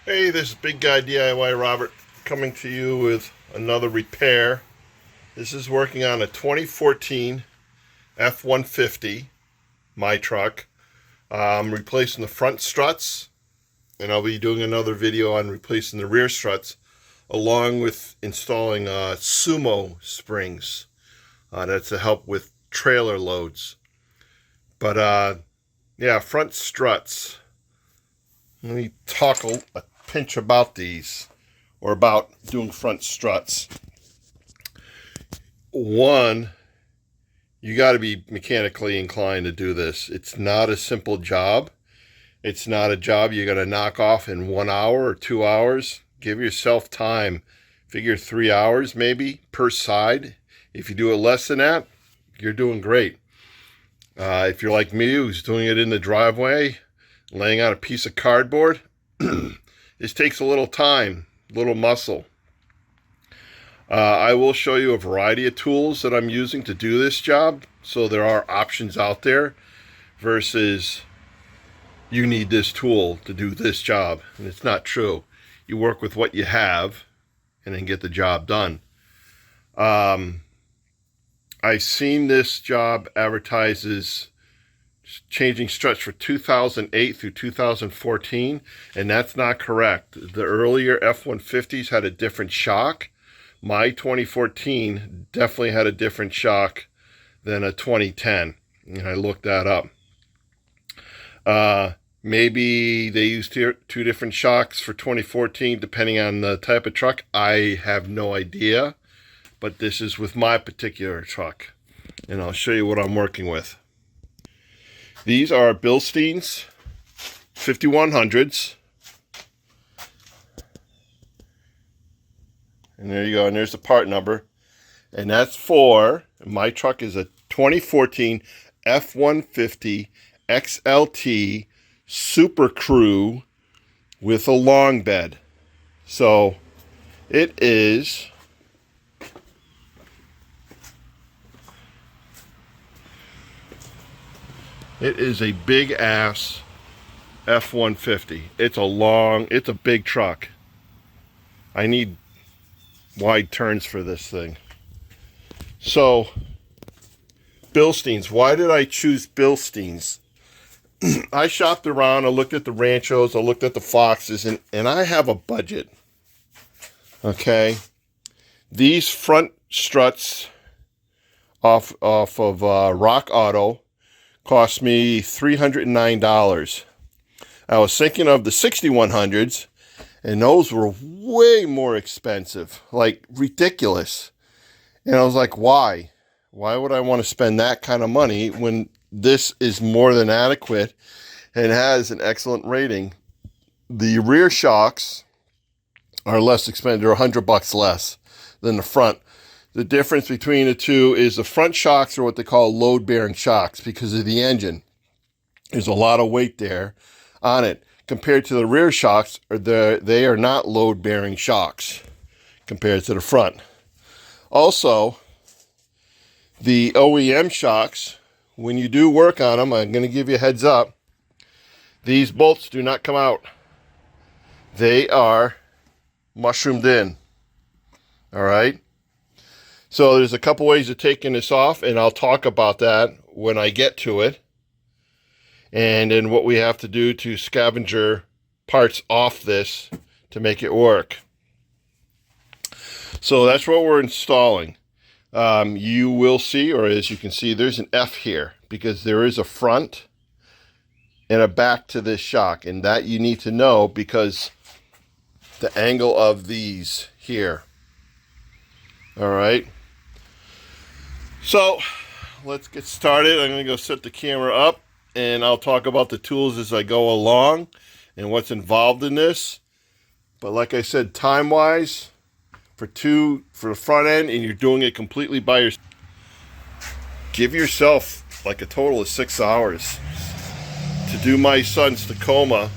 Hey, this is Big Guy DIY Robert coming to you with another repair. This is working on a 2014 F150, my truck. I'm replacing the front struts, and I'll be doing another video on replacing the rear struts, along with installing sumo springs. That's to help with trailer loads. But yeah, front struts. Let me talk a pinch about these, or about doing front struts. One, you got to be mechanically inclined to do this. It's not a simple job. It's not a job you're going to knock off in 1 hour or 2 hours. Give yourself time. Figure 3 hours maybe per side. If you do it less than that, you're doing great. If you're like me, who's doing it in the driveway, laying on a piece of cardboard, this takes a little time, a little muscle. I will show you a variety of tools that I'm using to do this job, so there are options out there versus you need this tool to do this job. And it's not true. You work with what you have and then get the job done. I've seen this job advertises changing struts for 2008 through 2014, and that's not correct. The earlier F150s had a different shock. My 2014 definitely had a different shock than a 2010, and I looked that up. Maybe they used two different shocks for 2014 depending on the type of truck. I have no idea, but this is with my particular truck, and I'll show you what I'm working with. These are Bilstein's 5100s. And there you go, and there's the part number. And that's for, my truck is a 2014 F150 XLT Super Crew with a long bed. So it is a big ass F-150. It's a big truck. I need wide turns for this thing. So, Bilstein's. Why did I choose Bilstein's? I shopped around, I looked at the Ranchos, I looked at the Foxes, and I have a budget. Okay? These front struts off of Rock Auto cost me $309. I was thinking of the 6100s, and those were way more expensive, like ridiculous. And I was like, why? Why would I want to spend that kind of money when this is more than adequate and has an excellent rating? The rear shocks are less expensive. They're $100 less than the front. The difference between the two is the front shocks are what they call load-bearing shocks because of the engine. There's a lot of weight there on it. Compared to the rear shocks, they are not load-bearing shocks compared to the front. Also, the OEM shocks, when you do work on them, I'm going to give you a heads up, these bolts do not come out. They are mushroomed in. All right? So there's a couple ways of taking this off, and I'll talk about that when I get to it. And then what we have to do to scavenger parts off this to make it work. So that's what we're installing. You will see, or as you can see, there's an F here because there is a front and a back to this shock. And that you need to know because the angle of these here. All right. So let's get started. I'm going to go set the camera up and I'll talk about the tools as I go along and what's involved in this. But like I said, time-wise, for the front end, and you're doing it completely by yourself, give yourself like a total of 6 hours. To do my son's Tacoma,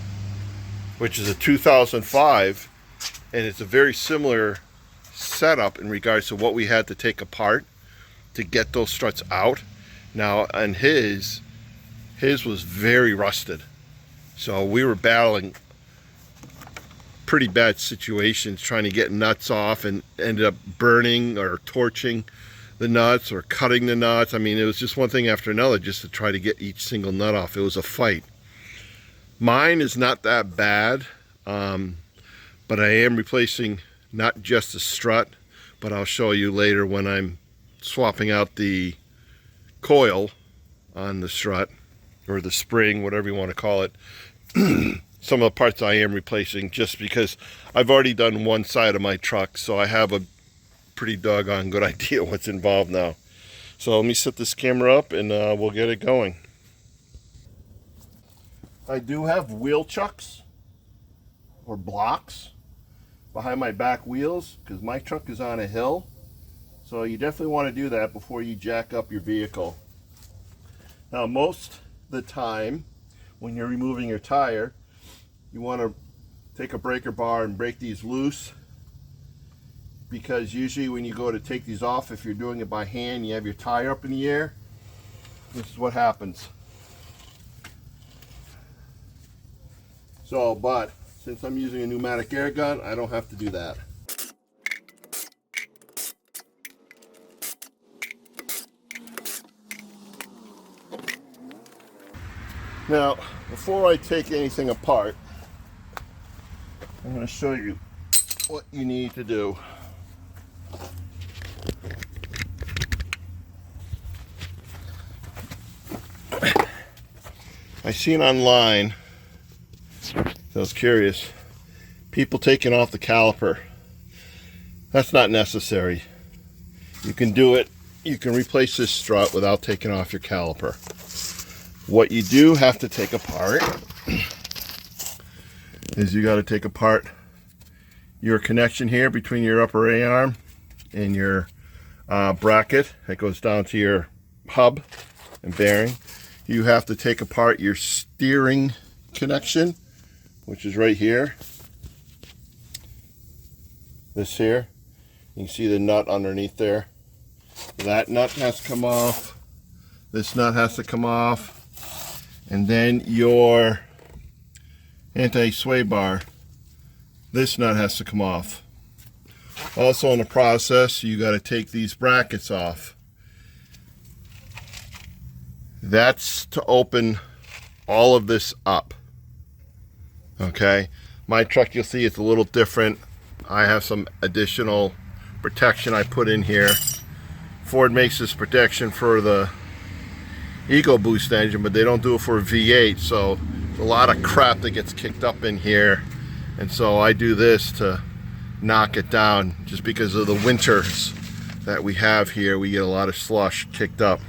which is a 2005, and it's a very similar setup in regards to what we had to take apart to get those struts out. Now, on his was very rusted. So we were battling pretty bad situations trying to get nuts off and ended up burning or torching the nuts or cutting the nuts. I mean, it was just one thing after another just to try to get each single nut off. It was a fight. Mine is not that bad, but I am replacing not just the strut, but I'll show you later when I'm swapping out the coil on the strut, or the spring, whatever you want to call it. Some of the parts I am replacing just because I've already done one side of my truck, so I have a pretty doggone good idea what's involved now. So let me set this camera up and we'll get it going. I do have wheel chucks or blocks behind my back wheels because my truck is on a hill. So you definitely want to do that before you jack up your vehicle. Now most of the time when you're removing your tire, you want to take a breaker bar and break these loose, because usually when you go to take these off, if you're doing it by hand, you have your tire up in the air, this is what happens. So, but since I'm using a pneumatic air gun, I don't have to do that. Now, before I take anything apart, I'm going to show you what you need to do. I seen online, I was curious, people taking off the caliper. That's not necessary. You can do it, you can replace this strut without taking off your caliper. What you do have to take apart is you got to take apart your connection here between your upper A-arm and your bracket that goes down to your hub and bearing. You have to take apart your steering connection, which is right here. This here. You can see the nut underneath there. That nut has to come off. This nut has to come off. And then your anti-sway bar, this nut has to come off. Also in the process, you got to take these brackets off. That's to open all of this up. Okay, my truck, you'll see it's a little different. I have some additional protection I put in here. Ford makes this protection for the EcoBoost engine, but they don't do it for a V8, so a lot of crap that gets kicked up in here, and so I do this to knock it down. Just because of the winters that we have here, we get a lot of slush kicked up.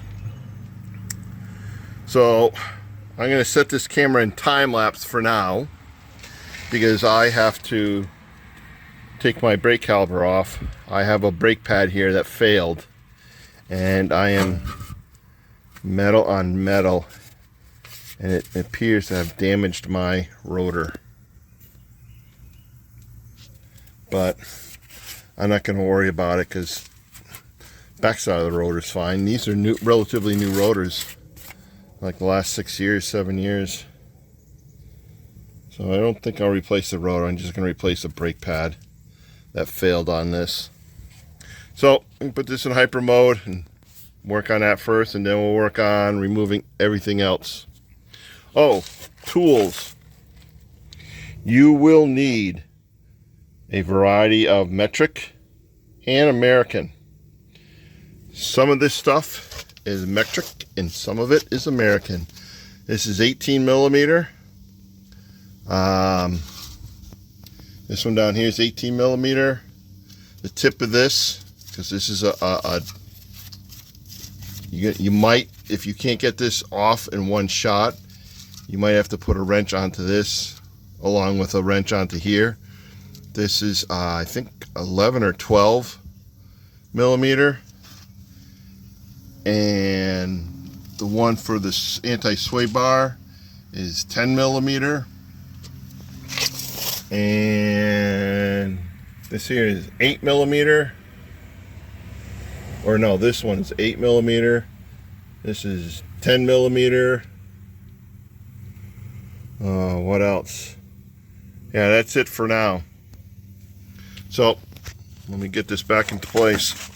So I'm going to set this camera in time lapse for now because I have to take my brake caliper off. I have a brake pad here that failed, and I am metal on metal, and it appears to have damaged my rotor, but I'm not going to worry about it because backside of the rotor is fine. These are new, relatively new rotors, like the last 6 years, 7 years, so I don't think I'll replace the rotor. I'm just going to replace the brake pad that failed on this. So I'm going to put this in hyper mode and work on that first, and then we'll work on removing everything else. Oh, tools. You will need a variety of metric and American. Some of this stuff is metric and some of it is American. This is 18 millimeter. This one down here is 18 millimeter. The tip of this, because this is you might, if you can't get this off in one shot, you might have to put a wrench onto this along with a wrench onto here. This is I think 11 or 12 millimeter, and the one for this anti-sway bar is 10 millimeter, and this here is 8 millimeter. Or no, this one's 8 millimeter. This is 10 millimeter. What else? Yeah, that's it for now. So let me get this back into place.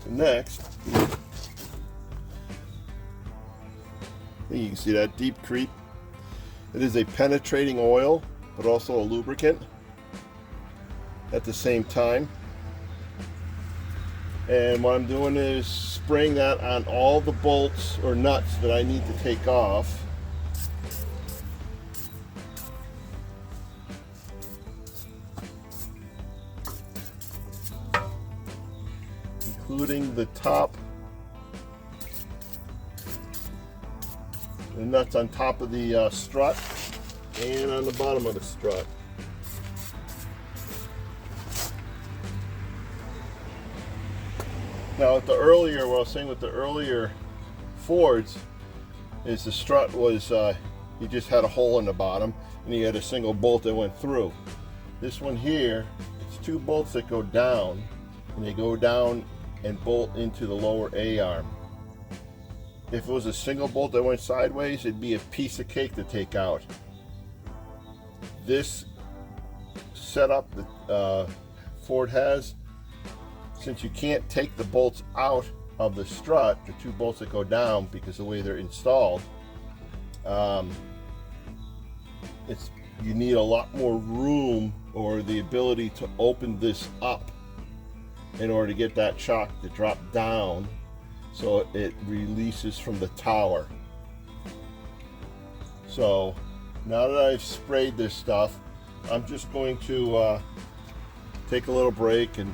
Next, you can see that deep creep. It is a penetrating oil, but also a lubricant at the same time. And what I'm doing is spraying that on all the bolts or nuts that I need to take off. Including the top, the nuts on top of the strut and on the bottom of the strut. Now with the earlier, what I was saying with the earlier Fords is the strut was, you just had a hole in the bottom and you had a single bolt that went through. This one here, it's two bolts that go down, and they go down and bolt into the lower A-arm. If it was a single bolt that went sideways, it'd be a piece of cake to take out. This setup that Ford has, since you can't take the bolts out of the strut, the two bolts that go down, because the way they're installed, you need a lot more room or the ability to open this up in order to get that shock to drop down so it releases from the tower. So now that I've sprayed this stuff, I'm just going to take a little break and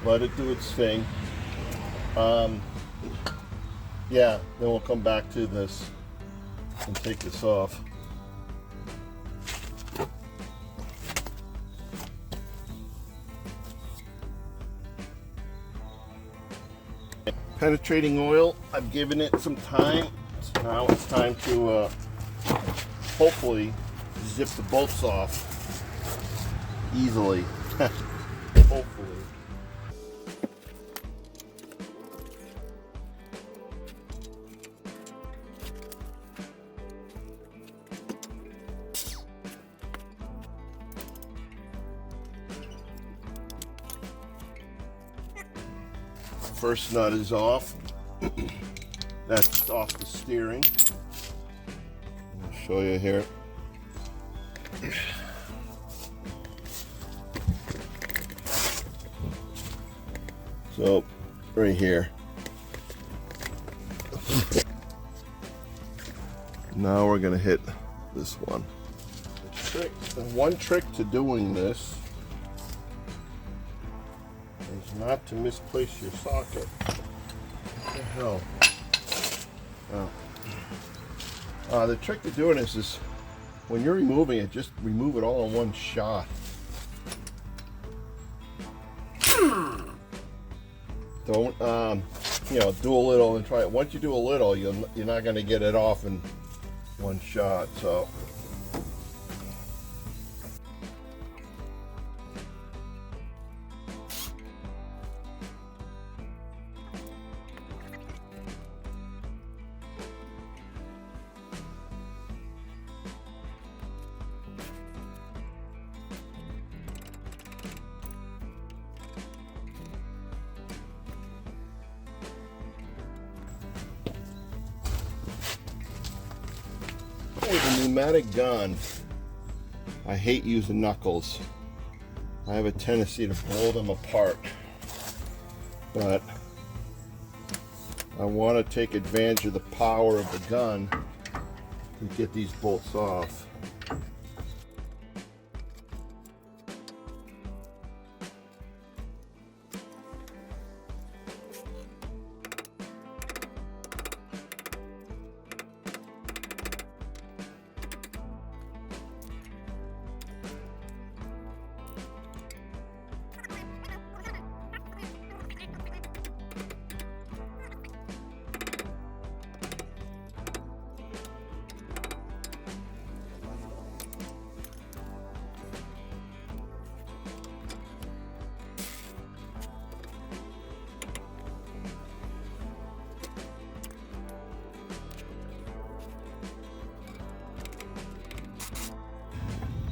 let it do its thing. Yeah, then we'll come back to this and take this off. Penetrating oil, I've given it some time, so now it's time to hopefully zip the bolts off easily. Hopefully. First nut is off. That's off the steering. I'll show you here. So, right here. Now we're going to hit this one. The one trick to doing this is not to misplace your socket. What the hell? Oh. The trick to doing this is when you're removing it, just remove it all in one shot. Don't, do a little and try it. Once you do a little, you're not going to get it off in one shot. So. With a pneumatic gun, I hate using knuckles. I have a tendency to blow them apart. But I want to take advantage of the power of the gun and get these bolts off.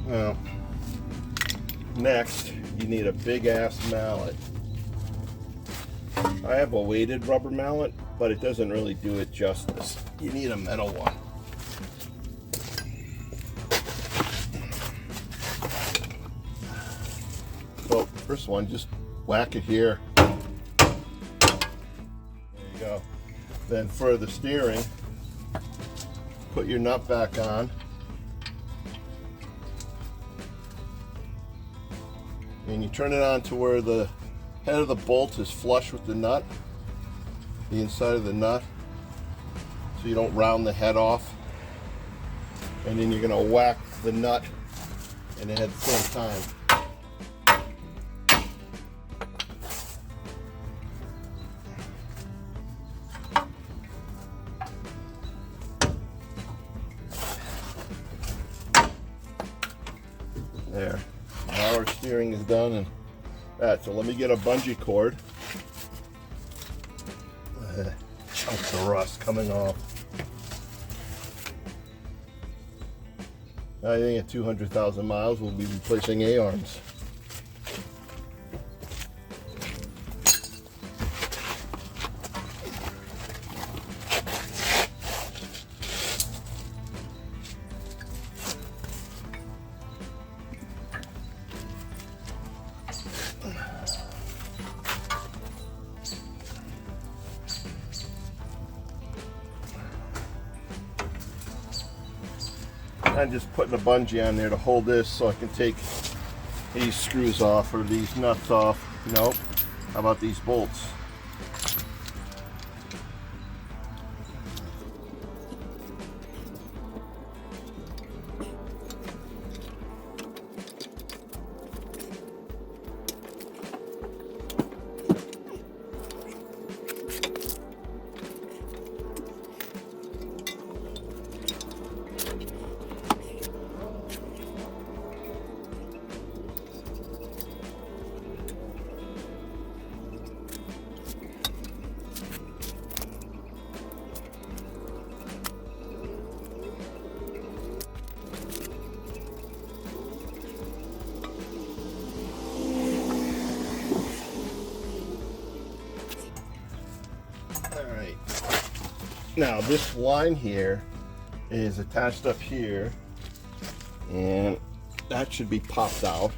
Well, next you need a big ass mallet. I have a weighted rubber mallet, but it doesn't really do it justice. You need a metal one. So first one, just whack it here. There you go. Then for the steering, put your nut back on. And you turn it on to where the head of the bolt is flush with the nut, the inside of the nut, so you don't round the head off. And then you're going to whack the nut and the head at the same time. There. Now our steering is done and that. So let me get a bungee cord. Chunks of rust coming off. I think at 200,000 miles we'll be replacing A-arms. I'm just putting a bungee on there to hold this so I can take these screws off or these nuts off. Nope. How about these bolts? Now this line here is attached up here and that should be popped out.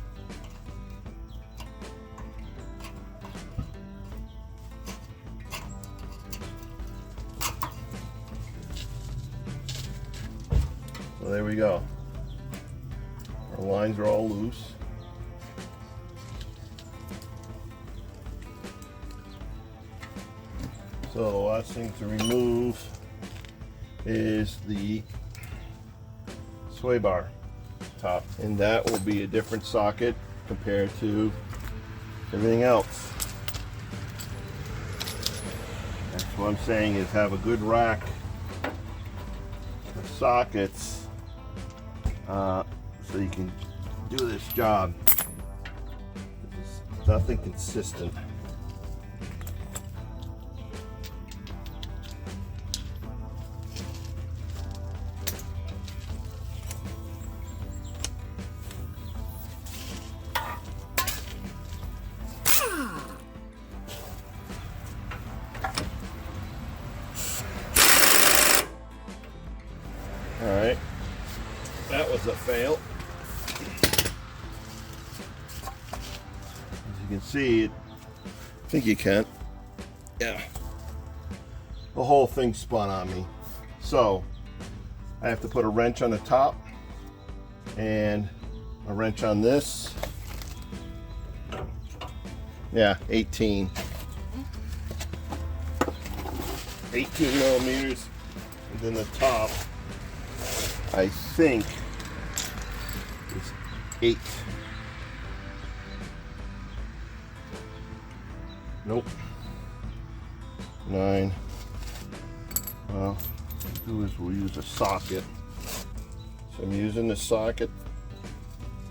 So there we go. Our lines are all loose. So the last thing to remove is the sway bar top, and that will be a different socket compared to everything else. That's what I'm saying, is have a good rack of sockets so you can do this job. There's nothing consistent. Alright, that was a fail. As you can see, I think you can. Yeah. The whole thing spun on me. So, I have to put a wrench on the top and a wrench on this. Yeah, 18 millimeters. And then the top, I think, is 8. Nope. 9. Well, what we'll do is we'll use a socket. So I'm using the socket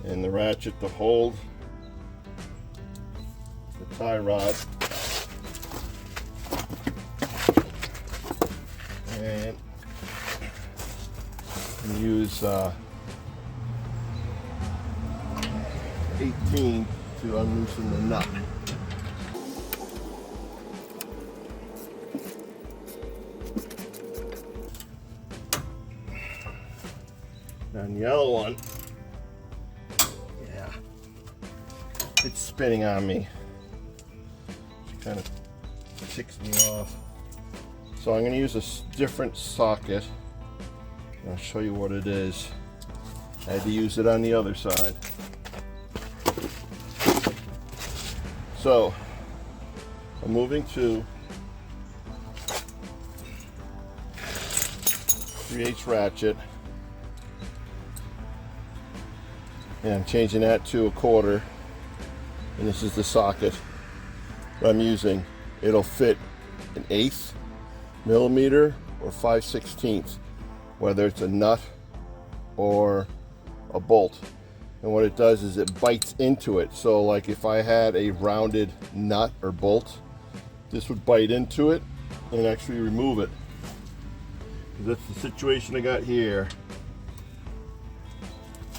and the ratchet to hold the tie rod. And use 18 to unloosen the nut. And the other one, yeah, it's spinning on me. It kind of ticks me off. So I'm going to use a different socket. I'll show you what it is. I had to use it on the other side. So I'm moving to 3/8 ratchet, and I'm changing that to a 1/4, and this is the socket that I'm using. It'll fit an 1/8 millimeter or 5/16, whether it's a nut or a bolt. And what it does is it bites into it. So like if I had a rounded nut or bolt, this would bite into it and actually remove it. That's the situation I got here.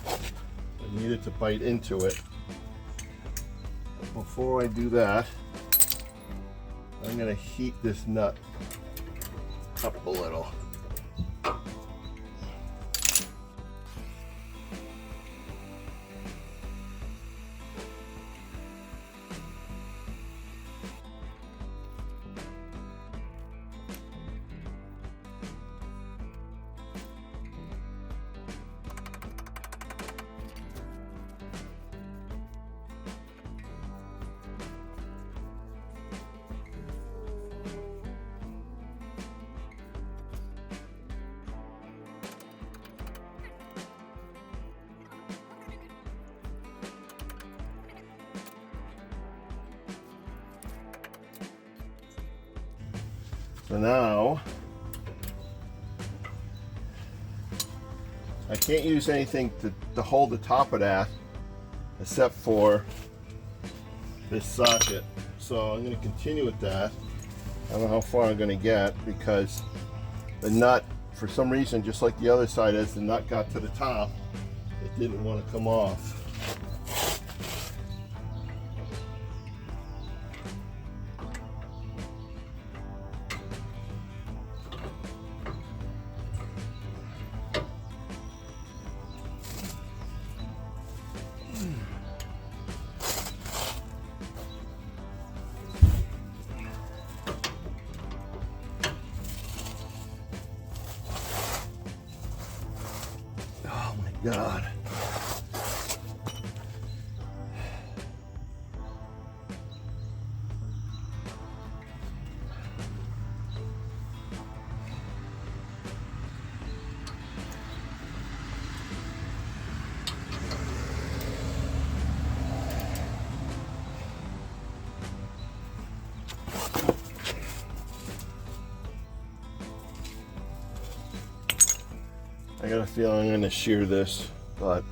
I need it to bite into it. But before I do that, I'm going to heat this nut up a little. So now, I can't use anything to hold the top of that except for this socket. So I'm going to continue with that. I don't know how far I'm going to get because the nut, for some reason, just like the other side, as the nut got to the top, it didn't want to come off. God. I got a feeling I'm going to shear this, but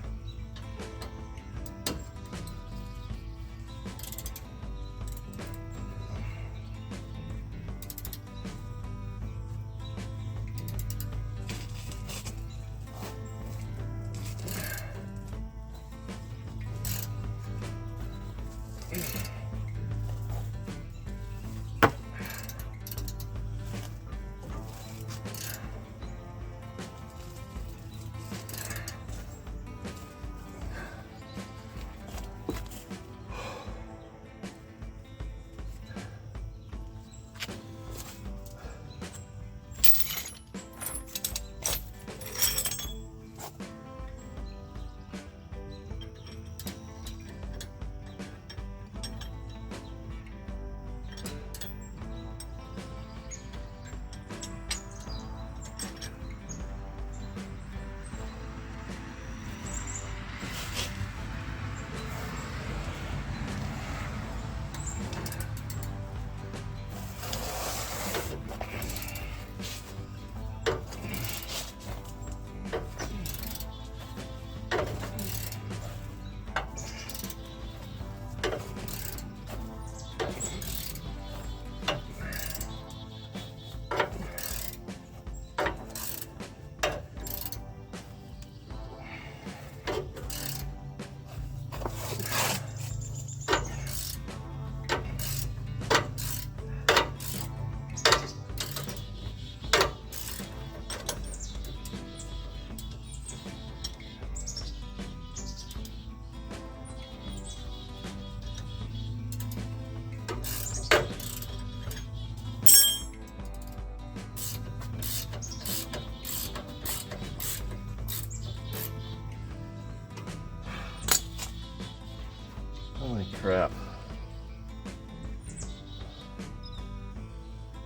Holy crap.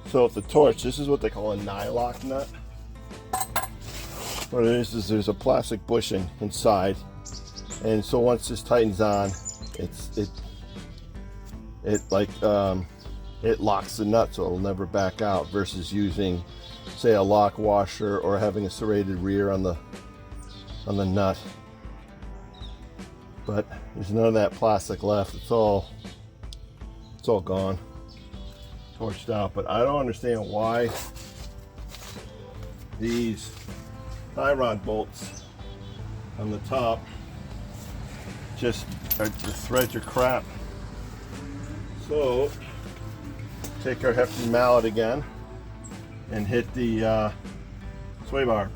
So with the torch, this is what they call a nylock nut. What it is there's a plastic bushing inside, and so once this tightens on, it locks the nut so it'll never back out, versus using, say, a lock washer or having a serrated rear on the nut. But there's none of that plastic left. It's all gone, torched out. But I don't understand why these tie rod bolts on the top the threads are crap. So take our hefty mallet again and hit the sway bar.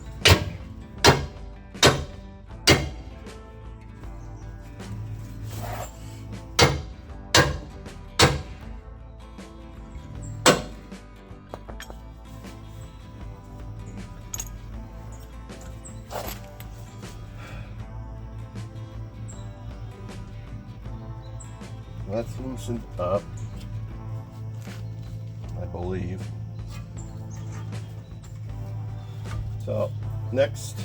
That's loosened up, I believe. So next,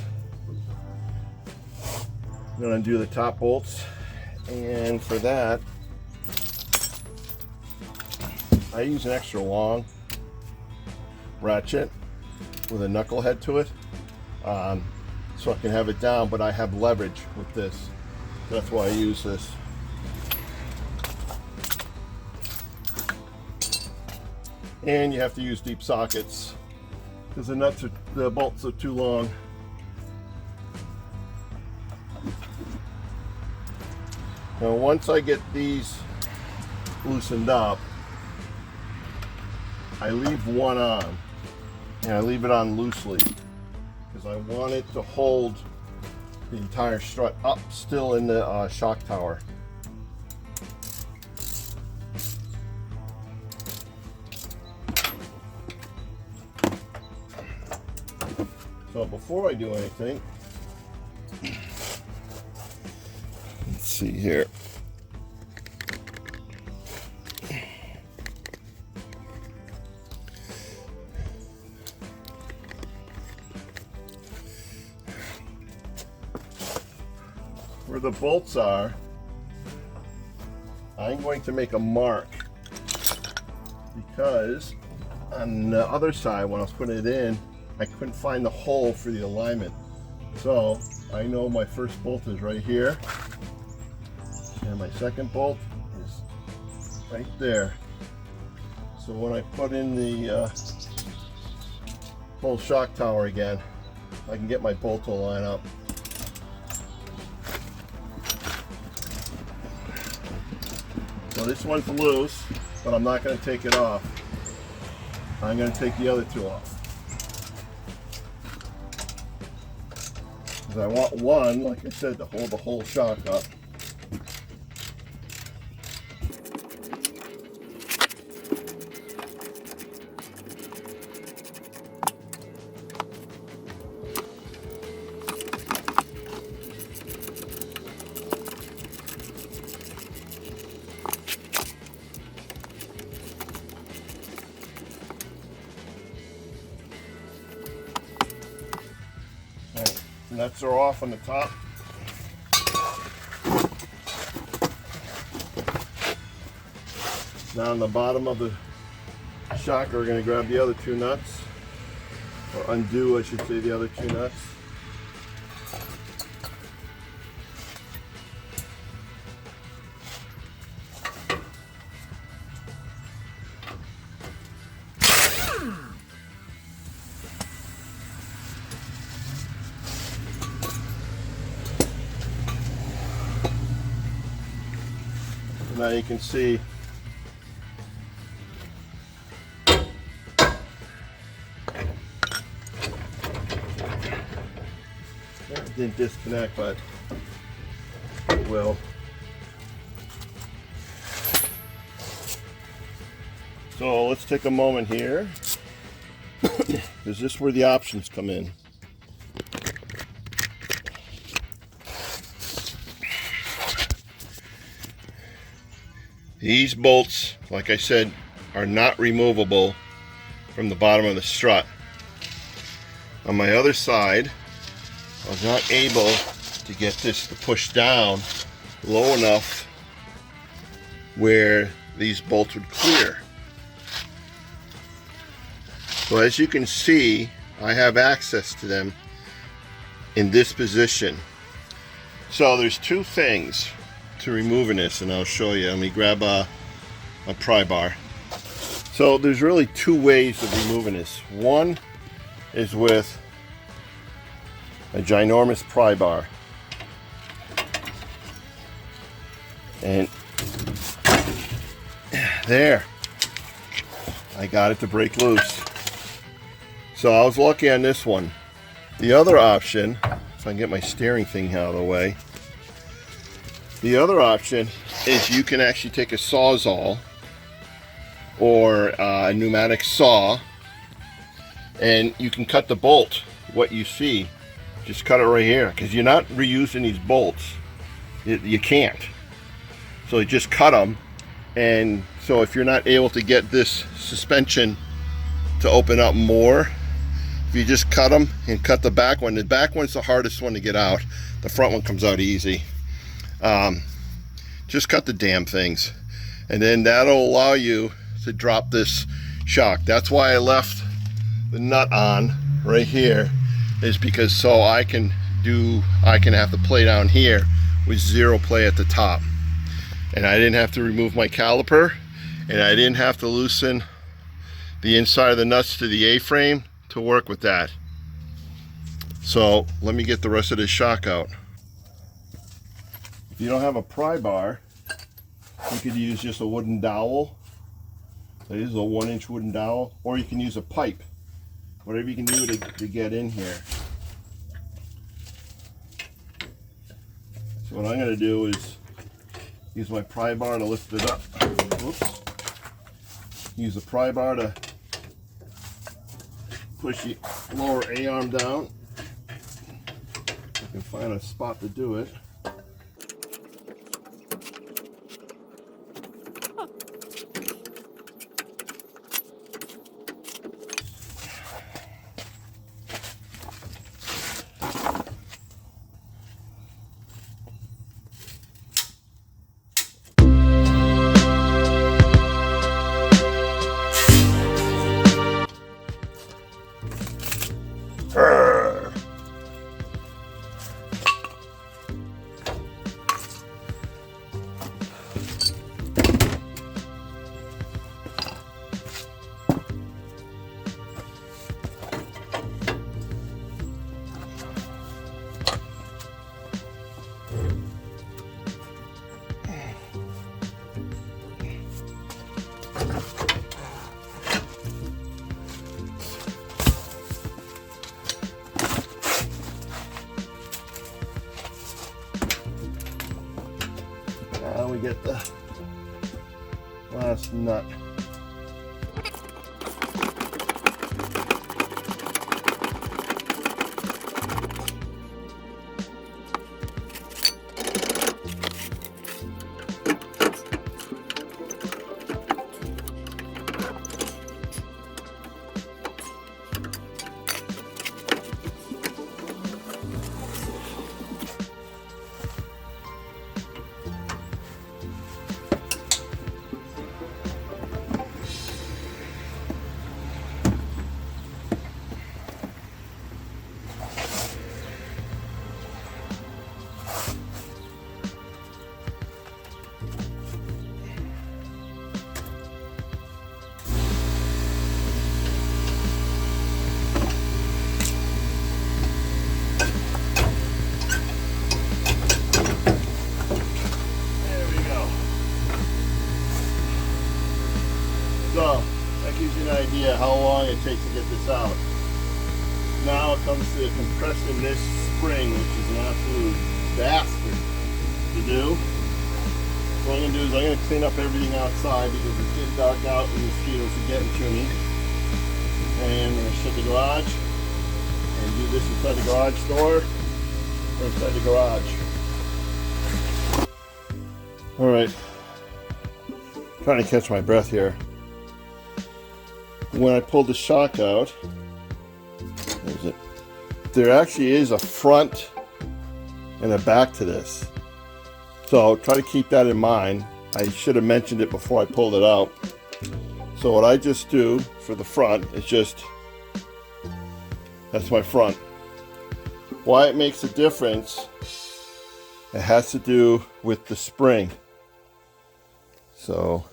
I'm going to undo the top bolts, and for that, I use an extra long ratchet with a knuckle head to it, so I can have it down, but I have leverage with this. That's why I use this. And you have to use deep sockets because the bolts are too long. Now once I get these loosened up, I leave one on, and I leave it on loosely because I want it to hold the entire strut up still in the shock tower. So before I do anything, let's see here. Where the bolts are, I'm going to make a mark, because on the other side, when I was putting it in, I couldn't find the hole for the alignment. So I know my first bolt is right here, and my second bolt is right there. So when I put in the whole shock tower again, I can get my bolt to line up. So this one's loose, but I'm not going to take it off. I'm going to take the other two off. Because I want one, like I said, to hold the whole shock up. Nuts are off on the top. Now on the bottom of the shock, we're going to grab the other two nuts, or undo, I should say, the other two nuts. Now you can see it didn't disconnect, but it will. So let's take a moment here. Is this where the options come in? These bolts, like I said, are not removable from the bottom of the strut. On my other side, I was not able to get this to push down low enough where these bolts would clear. So as you can see, I have access to them in this position. So there's two things to removing this, and I'll show you. Let me grab a pry bar. So there's really two ways of removing this. One is with a ginormous pry bar. And there, I got it to break loose. So I was lucky on this one. The other option, if I can get my steering thing out of the way, the other option is you can actually take a Sawzall or a pneumatic saw, and you can cut the bolt, what you see. Just cut it right here, because you're not reusing these bolts. You can't. So you just cut them, and so if you're not able to get this suspension to open up more, if you just cut them and cut the back one one's the hardest one to get out. The front one comes out easy. Just cut the damn things, and then that'll allow you to drop this shock. That's why I left the nut on right here, is because so I can have the play down here with zero play at the top, and I didn't have to remove my caliper, and I didn't have to loosen the inside of the nuts to the A-frame to work with that. So let me get the rest of this shock out. If you don't have a pry bar, you could use just a wooden dowel. This is a 1-inch wooden dowel, or you can use a pipe. Whatever you can do to get in here. So what I'm going to do is use my pry bar to lift it up. Whoops. Use the pry bar to push the lower A-arm down. I can find a spot to do it. Now we get the last nut. So that gives you an idea how long it takes to get this out. Now it comes to compressing this spring, which is an absolute bastard to do. What I'm going to do is I'm going to clean up everything outside because it's getting dark out and the mosquitoes are getting to me. And I'm going to shut the garage and do this inside the garage door or inside the garage. Alright. Trying to catch my breath here. When I pulled the shock out, there actually is a front and a back to this. So try to keep that in mind. I should have mentioned it before I pulled it out. So what I just do for the front is just, that's my front. Why it makes a difference, it has to do with the spring. So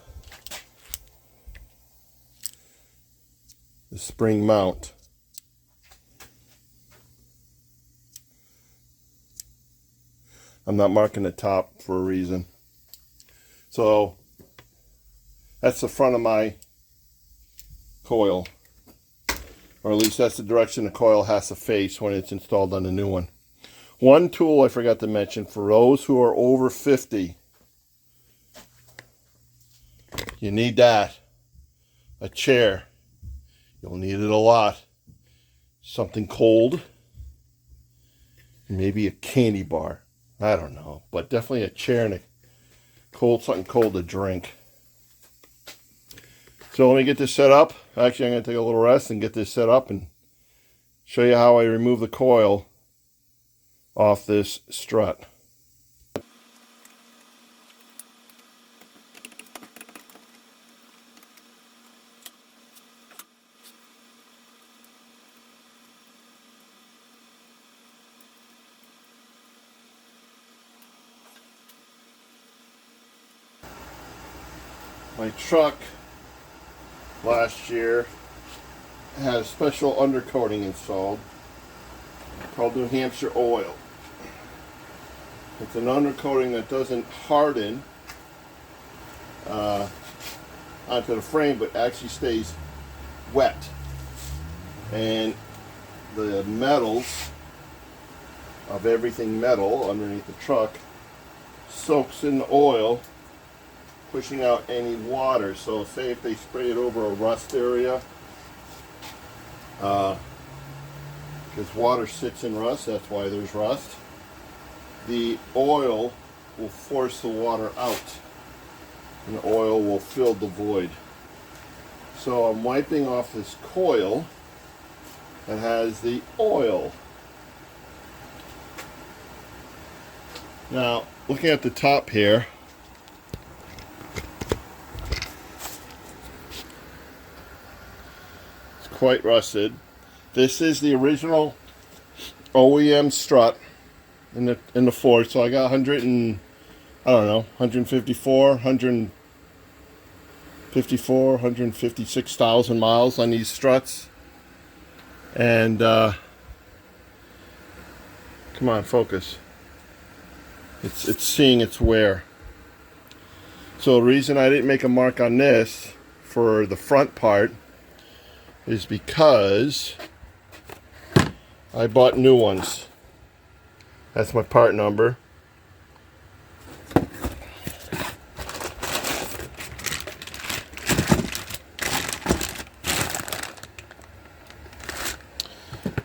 the spring mount. I'm not marking the top for a reason. So that's the front of my coil, or at least that's the direction the coil has to face when it's installed on the new one. One tool I forgot to mention for those who are over 50, you need that. A chair. You'll need it a lot. Something cold. Maybe a candy bar. I don't know. But definitely a chair and something cold to drink. So let me get this set up. Actually, I'm going to take a little rest and get this set up and show you how I remove the coil off this strut. My truck last year has special undercoating installed called New Hampshire oil. It's an undercoating that doesn't harden onto the frame, but actually stays wet. And the metals of everything metal underneath the truck soaks in the oil, pushing out any water. So say if they spray it over a rust area, because water sits in rust, that's why there's rust, the oil will force the water out and the oil will fill the void. So I'm wiping off this coil that has the oil. Now looking at the top here, quite rusted. This is the original OEM strut in the Ford. So I got 156,000 miles on these struts. And come on, focus. It's seeing its wear. So the reason I didn't make a mark on this for the front part is because I bought new ones. That's my part number.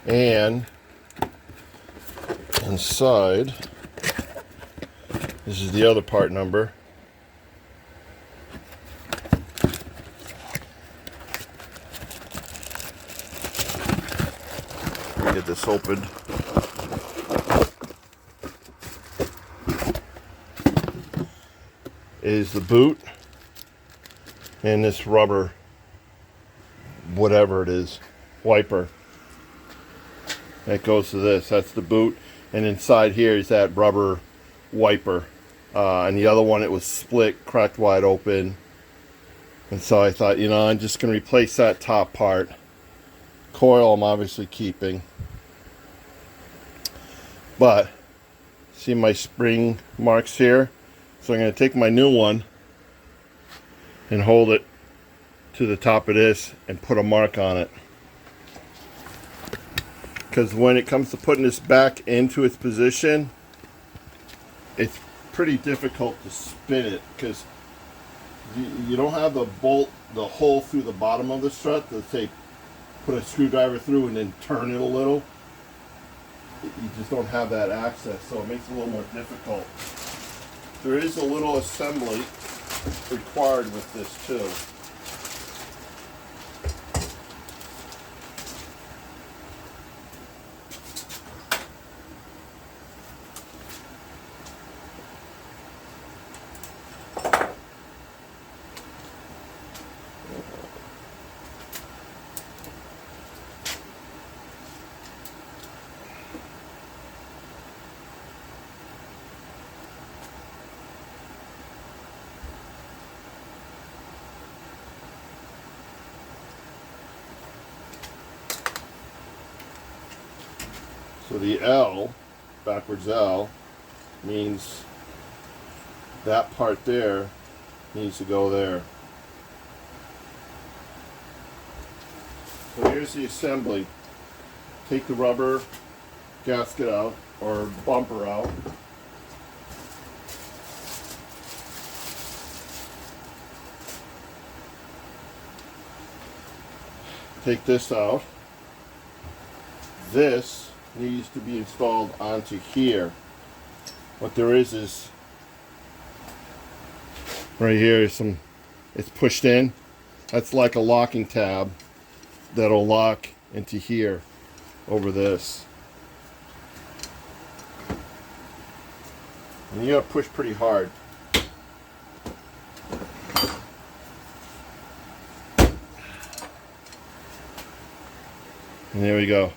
And inside, this is the other part number. Get this open. Is the boot and this rubber, whatever it is, wiper that goes to this. That's the boot, and inside here is that rubber wiper, and the other one, it was split, cracked wide open, and so I thought, you know, I'm just going to replace that top part. Coil I'm obviously keeping. But see my spring marks here? So I'm going to take my new one and hold it to the top of this and put a mark on it. Because when it comes to putting this back into its position, it's pretty difficult to spin it because you don't have the hole through the bottom of the strut to say put a screwdriver through and then turn it a little. You just don't have that access, so it makes it a little more difficult. There is a little assembly required with this too. So the L, backwards L, means that part there needs to go there. So here's the assembly. Take the rubber gasket out, or bumper out. Take this out. This needs to be installed onto here. What there is right here is it's pushed in. That's like a locking tab that'll lock into here over this. And you gotta push pretty hard. And there we go.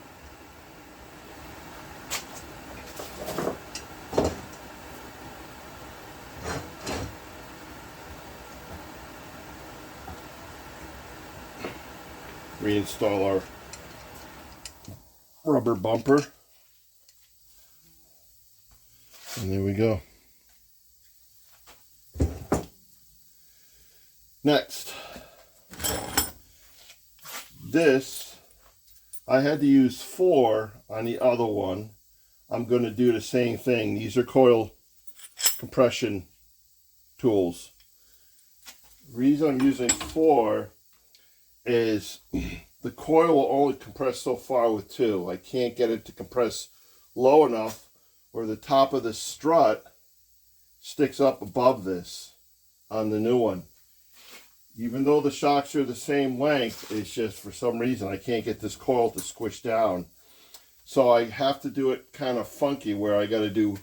Reinstall our rubber bumper. And there we go. Next, this, I had to use 4 on the other one. I'm going to do the same thing. These are coil compression tools. The reason I'm using 4 is the coil will only compress so far with 2. I can't get it to compress low enough where the top of the strut sticks up above this on the new one. Even though the shocks are the same length, it's just for some reason I can't get this coil to squish down. So I have to do it kind of funky, where I got to do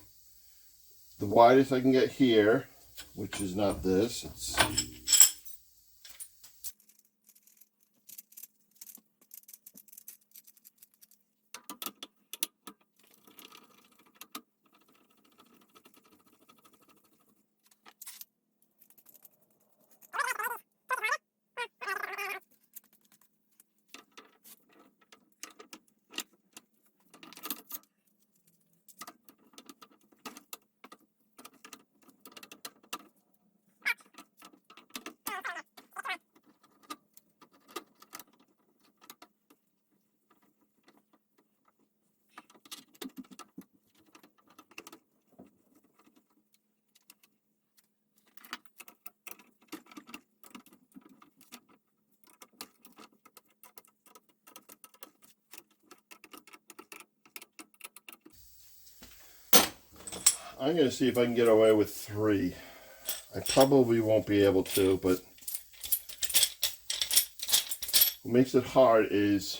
the widest I can get here, which is not this. It's I'm going to see if I can get away with 3. I probably won't be able to, but what makes it hard is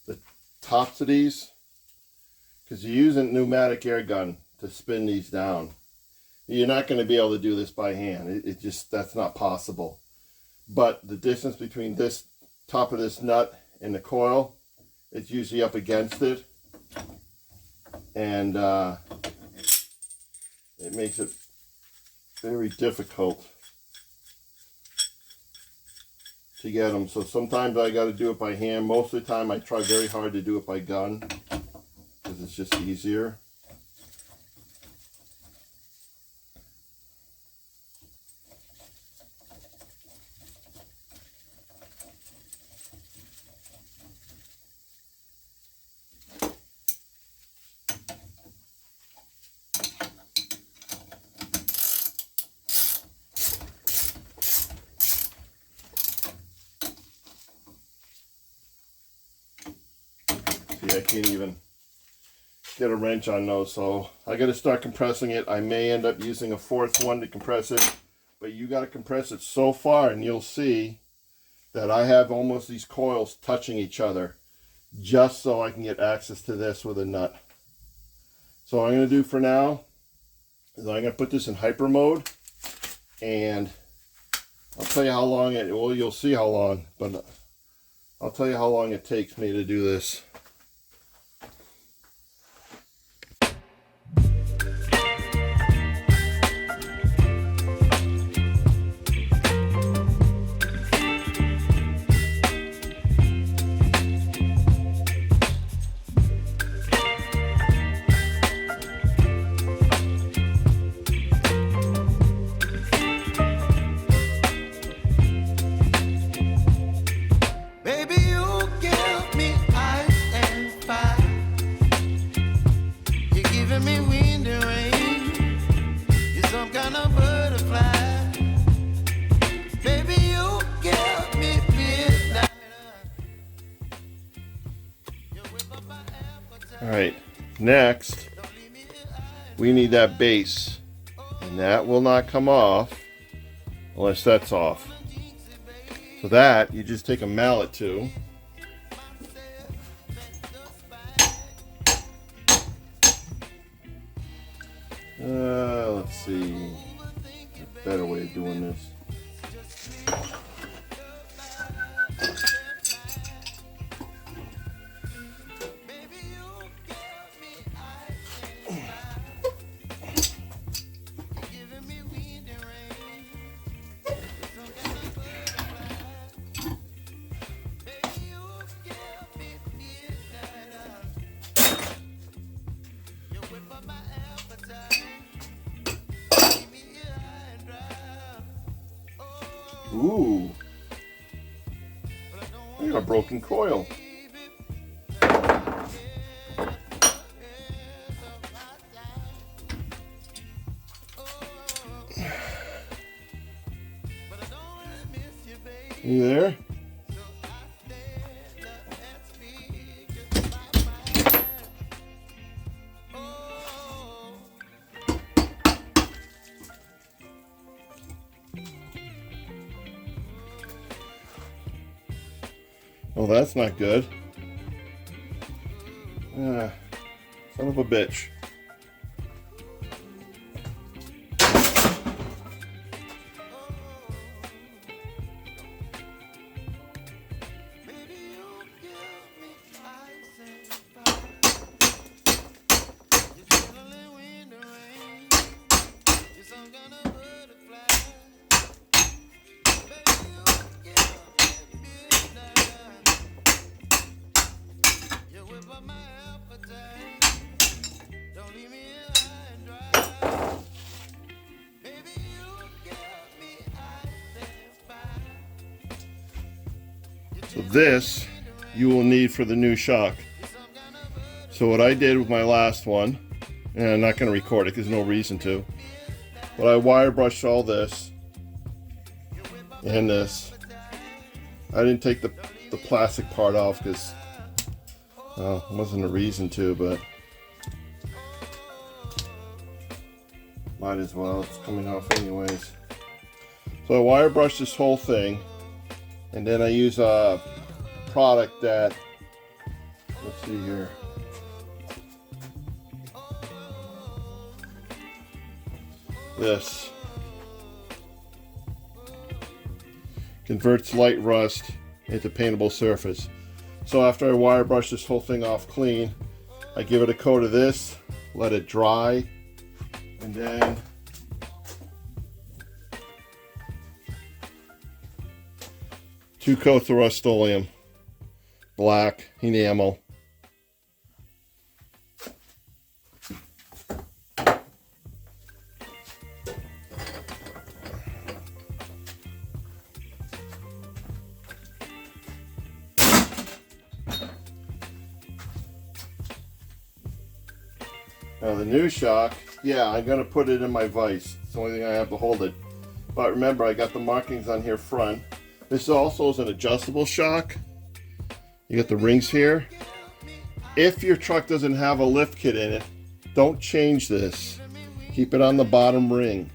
the tops of these, because you're using pneumatic air gun to spin these down. You're not going to be able to do this by hand. It just, that's not possible. But the distance between this top of this nut and the coil, it's usually up against it. And it makes it very difficult to get them. So sometimes I got to do it by hand. Most of the time I try very hard to do it by gun, because it's just easier. See, I can't even get a wrench on those, so I got to start compressing it. I may end up using a 4th one to compress it, but you got to compress it so far, and you'll see that I have almost these coils touching each other just so I can get access to this with a nut. So what I'm going to do for now is I'm going to put this in hyper mode, and I'll tell you how long it, well, you'll see how long, but I'll tell you how long it takes me to do this. Alright, next we need that base, and that will not come off unless that's off. So that you just take a mallet to, let's see, a better way of doing this. Ooh, I got a broken coil. You there? Oh, that's not good. Son of a bitch. So this you will need for the new shock. So what I did with my last one, and I'm not going to record it because there's no reason to, but I wire brushed all this and this. I didn't take the plastic part off because well, there wasn't a reason to, but might as well, it's coming off anyways. So I wire brushed this whole thing, and then I use a product that, let's see here, this converts light rust into paintable surface. So after I wire brush this whole thing off clean, I give it a coat of this, let it dry, and then two coats of Rust-Oleum, black enamel. Now the new shock, yeah, I'm gonna put it in my vise. It's the only thing I have to hold it. But remember, I got the markings on here front. This also is an adjustable shock. You got the rings here. If your truck doesn't have a lift kit in it, don't change this. Keep it on the bottom ring.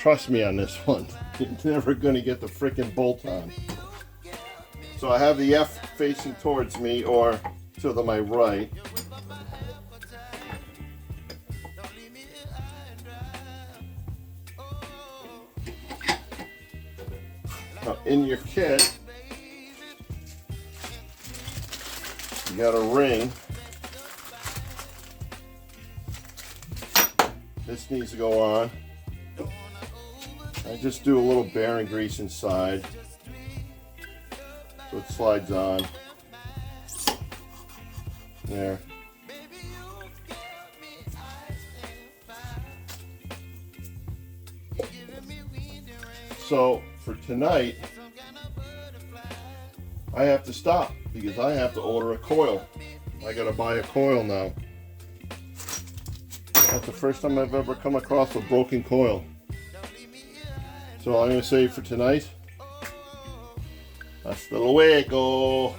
Trust me on this one. You're never going to get the freaking bolt on. So I have the F facing towards me, or to my right. Now in your kit, you got a ring. This needs to go on. I just do a little bearing grease inside so it slides on. There. So for tonight, I have to stop because I have to order a coil. I gotta buy a coil now. That's the first time I've ever come across a broken coil. So I'm gonna say for tonight, hasta luego.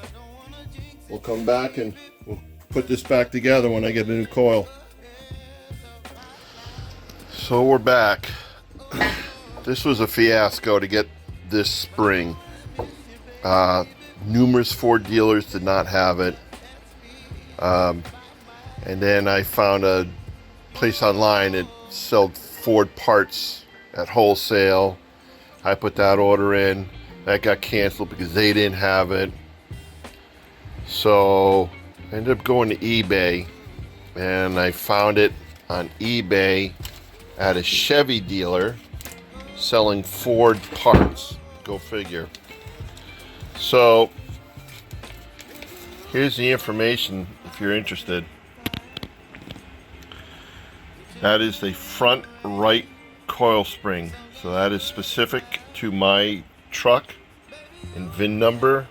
We'll come back and we'll put this back together when I get a new coil. So we're back. This was a fiasco to get this spring. Numerous Ford dealers did not have it. And then I found a place online that sold Ford parts at wholesale. I put that order in. That got canceled because they didn't have it. So I ended up going to eBay, and I found it on eBay at a Chevy dealer selling Ford parts. Go figure. So here's the information if you're interested. That is the front right coil spring. So that is specific to my truck and VIN number.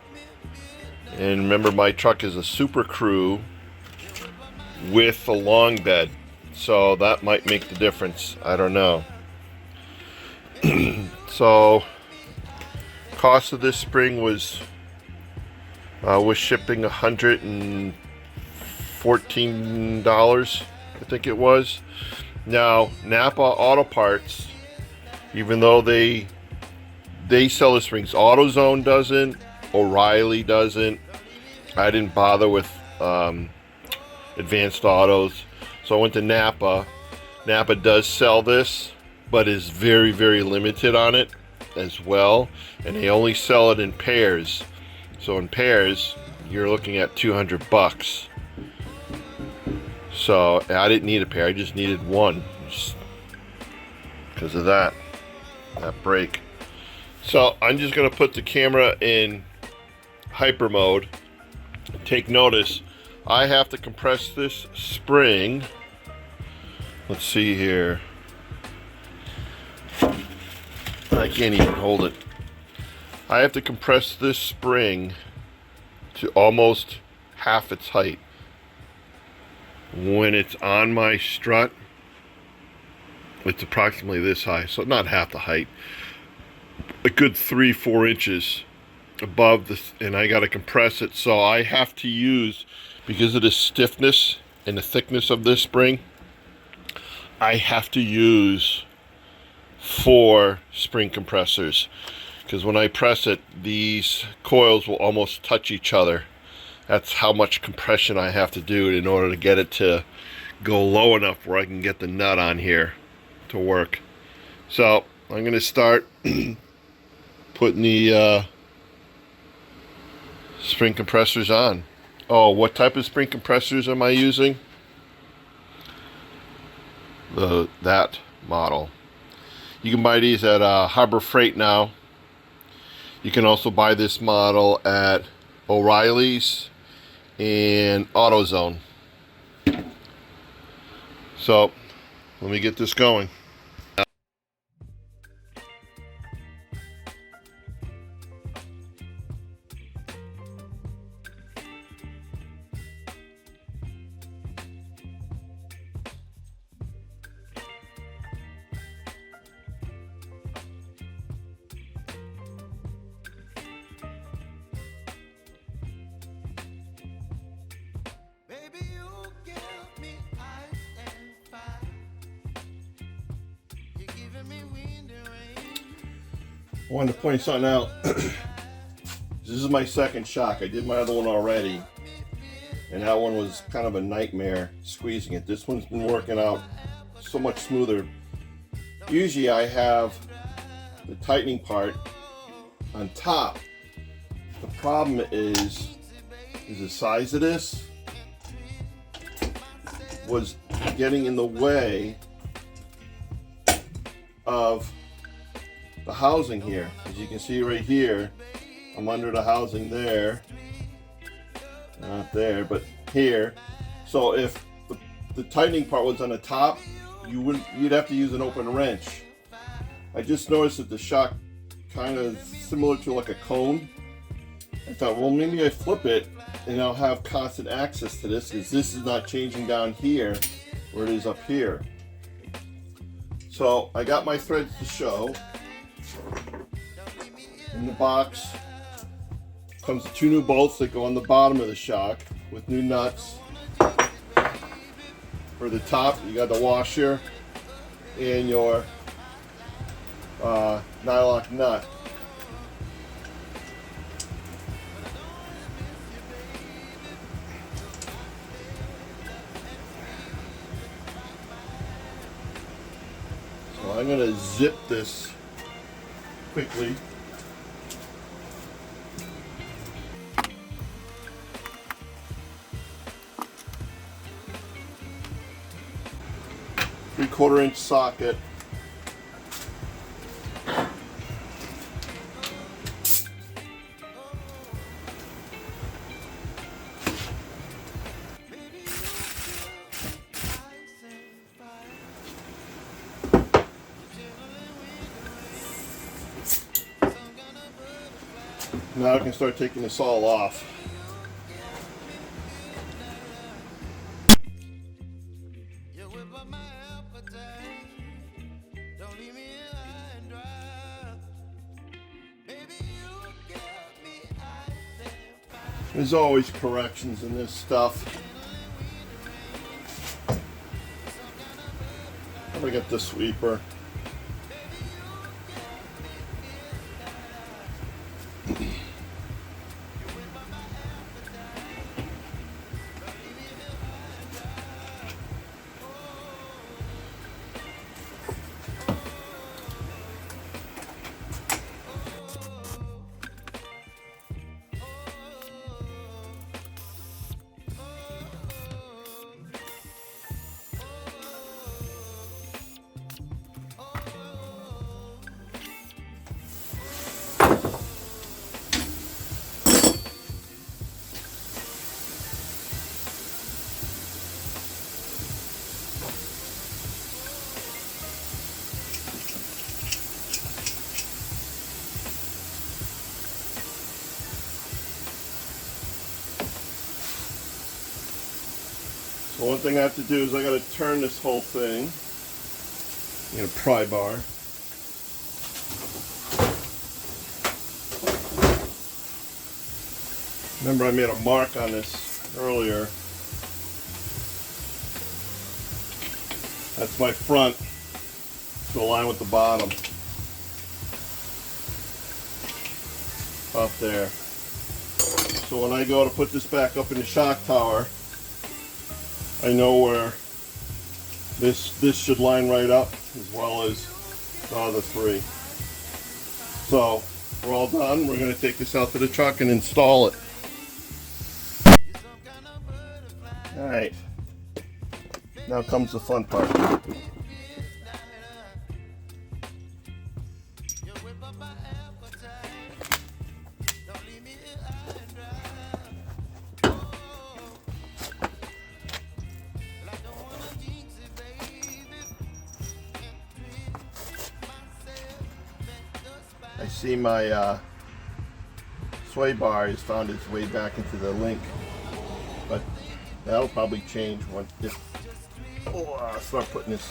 And remember, my truck is a Super Crew with a long bed. So that might make the difference. I don't know. So cost of this spring was with shipping $114, I think it was. Now Napa Auto Parts, even though they sell the springs, AutoZone doesn't, O'Reilly doesn't. I didn't bother with Advanced Autos, so I went to Napa. Napa does sell this, but is very, very limited on it as well, and they only sell it in pairs. So in pairs, you're looking at $200. So I didn't need a pair, I just needed one, just because of that break. So I'm just going to put the camera in hyper mode. Take notice, I have to compress this spring. Let's see here. I can't even hold it. I have to compress this spring to almost half its height. When it's on my strut, it's approximately this high, so not half the height, a good 3-4 inches above this, and I got to compress it. So I have to use, because of the stiffness and the thickness of this spring, I have to use 4 spring compressors, because when I press it, these coils will almost touch each other. That's how much compression I have to do in order to get it to go low enough where I can get the nut on here to work. So I'm going to start putting the spring compressors on. Oh, what type of spring compressors am I using? That model. You can buy these at Harbor Freight now. You can also buy this model at O'Reilly's and AutoZone. So let me get this going. me wind and wanted to point something out. This is my second shock. I did my other one already, and that one was kind of a nightmare squeezing it. This one's been working out so much smoother. Usually I have the tightening part on top. The problem is the size of this was getting in the way of the housing here. As you can see right here, I'm under the housing there, not there, but here. So if the tightening part was on the top, you'd have to use an open wrench. I just noticed that the shock kind of similar to like a cone. I thought, well, maybe I flip it and I'll have constant access to this, because this is not changing down here where it is up here. So I got my threads to show. In the box comes 2 new bolts that go on the bottom of the shock with new nuts. For the top, you got the washer and your nylock nut. So I'm going to zip this quickly. Three-quarter-inch socket. Now I can start taking this all off. There's always corrections in this stuff. I'm gonna get the sweeper. So one thing I have to do is I got to turn this whole thing in a pry bar. Remember, I made a mark on this earlier. That's my front to align with the bottom. Up there. So when I go to put this back up in the shock tower, I know where this should line right up, as well as the other 3. So we're all done. We're going to take this out to the truck and install it. Alright, now comes the fun part. I see my sway bar has found its way back into the link, but that'll probably change if I start putting this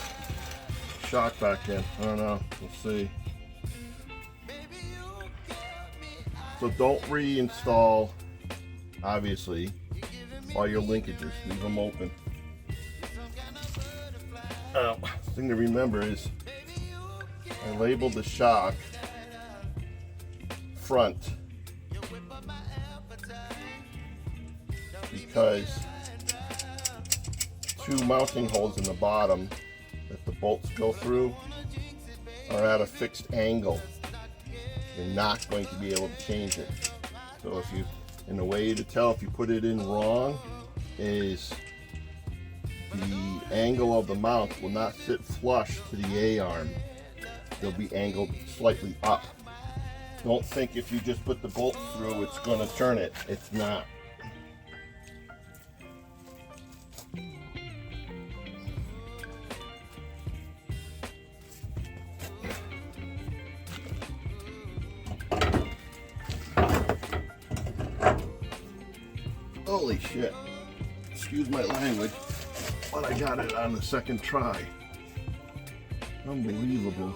shock back in. I don't know, we'll see. So don't reinstall, obviously, all your linkages. Leave them open. The thing to remember is I labeled the shock front, because two mounting holes in the bottom that the bolts go through are at a fixed angle. You're not going to be able to change it. So if you, and the way to tell if you put it in wrong is the angle of the mount will not sit flush to the A-arm. They'll be angled slightly up. Don't think if you just put the bolt through it's going to turn it. It's not. Holy shit. Excuse my language, but I got it on the second try. Unbelievable.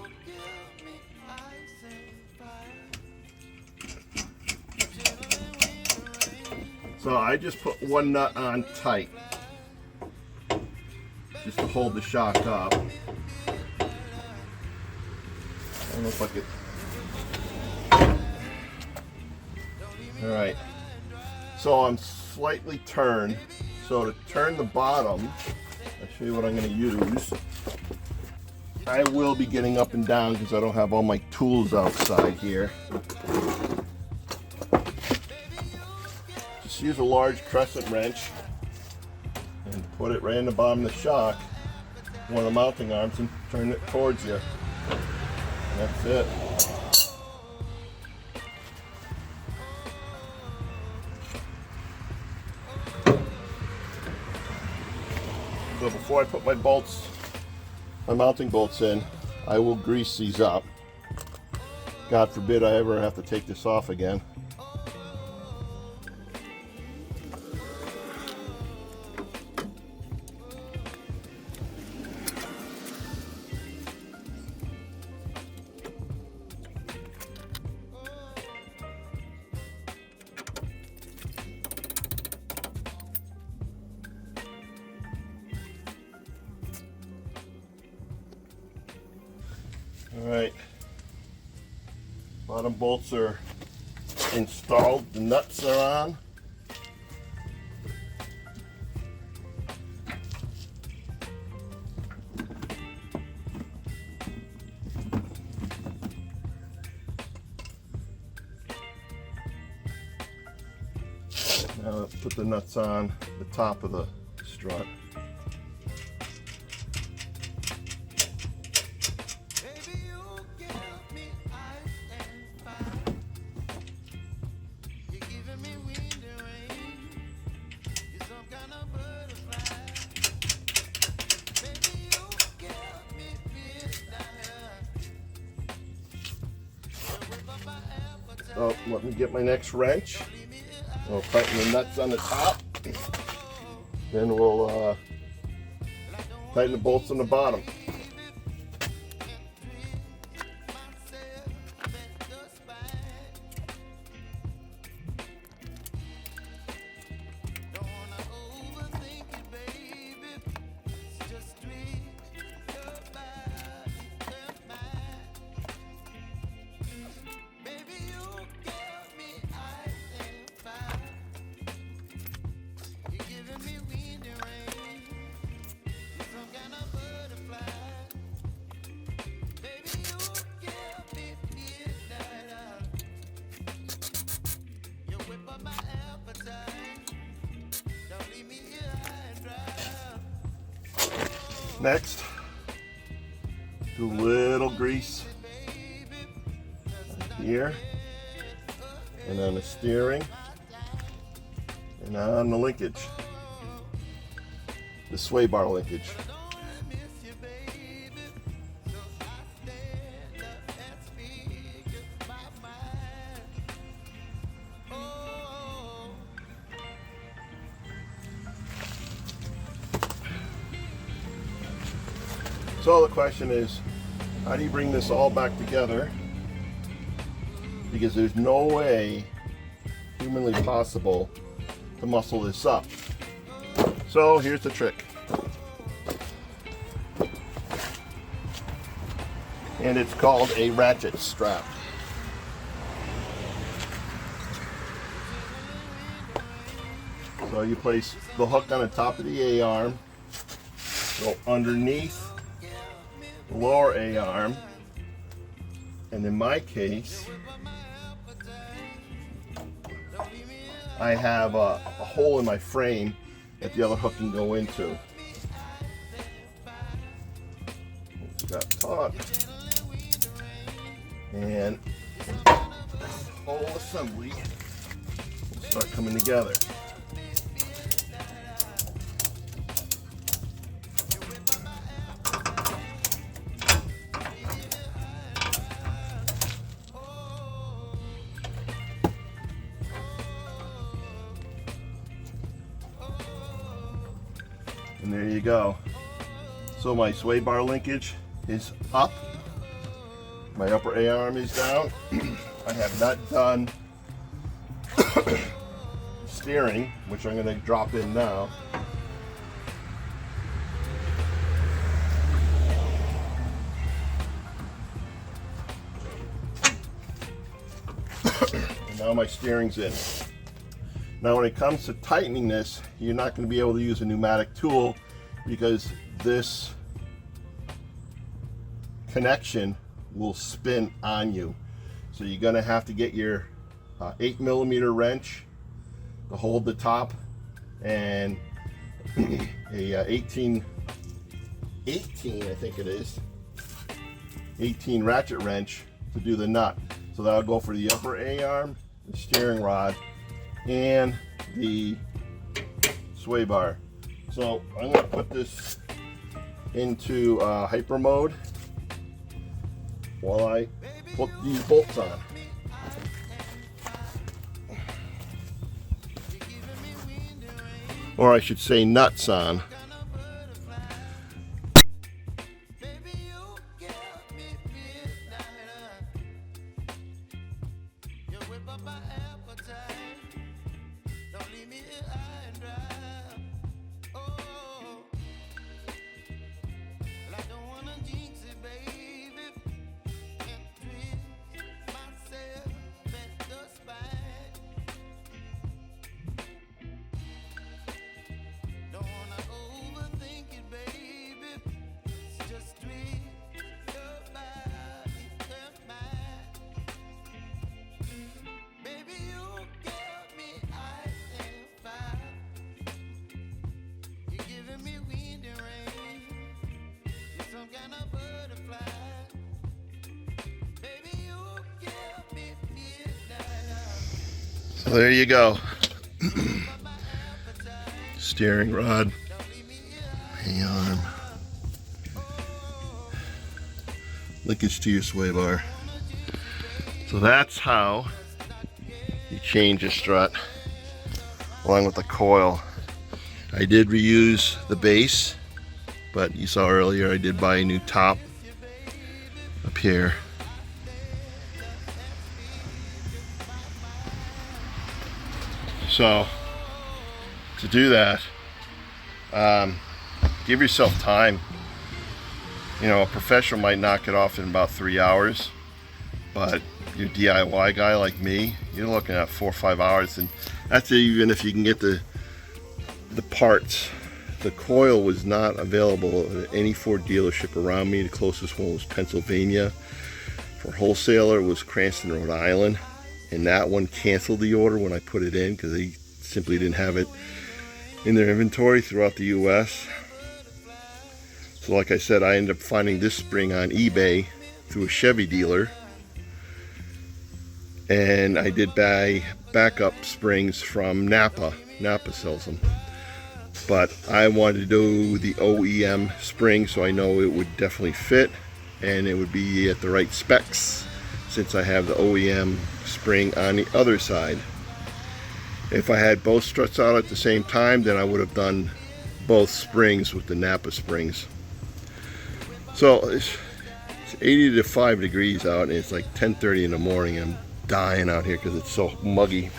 So I just put one nut on tight, just to hold the shock up. I don't know if I could. All right. So I'm slightly turned. So to turn the bottom, I'll show you what I'm going to use. I will be getting up and down because I don't have all my tools outside here. Just use a large crescent wrench and put it right in the bottom of the shock, one of the mounting arms, and turn it towards you. That's it. So before I put my bolts, my mounting bolts in, I will grease these up. God forbid I ever have to take this off again. Alright, bottom bolts are installed, the nuts are on. Now let's put the nuts on the top of the strut. So let me get my next wrench. I'll tighten the nuts on the top. Then we'll tighten the bolts on the bottom. Next, do a little grease here and on the steering and on the linkage, the sway bar linkage. So the question is, how do you bring this all back together? Because there's no way humanly possible to muscle this up. So here's the trick. And it's called a ratchet strap. So you place the hook on the top of the A-arm, go underneath the lower A-arm, and in my case, I have a hole in my frame that the other hook can go into. Got taut, and the whole assembly will start coming together. And there you go. So my sway bar linkage is up. My upper A-arm is down. I have not done steering, which I'm going to drop in now. And now my steering's in. Now when it comes to tightening this, you're not going to be able to use a pneumatic tool because this connection will spin on you. So you're going to have to get your 8mm wrench to hold the top and a 18 I think it is, 18 ratchet wrench to do the nut. So that'll go for the upper A-arm, the steering rod, and the sway bar. So I'm going to put this into hyper mode while I put these bolts on. Or I should say nuts on. So there you go. Steering rod, A-arm, linkage to your sway bar. So that's how you change a strut along with the coil. I did reuse the base, but you saw earlier I did buy a new top up here. So to do that, give yourself time. You know, a professional might knock it off in about 3 hours, but you're a DIY guy like me, you're looking at 4 or 5 hours, and that's even if you can get the parts. The coil was not available at any Ford dealership around me. The closest one was Pennsylvania. For wholesaler, it was Cranston, Rhode Island. And that one canceled the order when I put it in because they simply didn't have it in their inventory throughout the US. So like I said, I ended up finding this spring on eBay through a Chevy dealer. And I did buy backup springs from Napa. Napa sells them. But I wanted to do the OEM spring so I know it would definitely fit and it would be at the right specs, since I have the OEM spring on the other side. If I had both struts out at the same time, then I would have done both springs with the Napa springs. So it's 80 to 5 degrees out and it's like 10:30 in the morning. I'm dying out here because it's so muggy.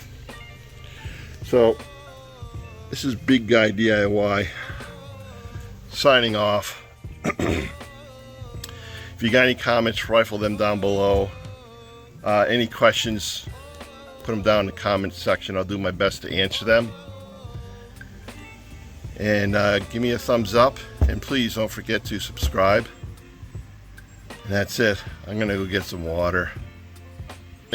So this is Big Guy DIY signing off. If you got any comments, rifle them down below. Any questions, put them down in the comment section. I'll do my best to answer them. And give me a thumbs up, and please don't forget to subscribe. And that's it. I'm gonna go get some water.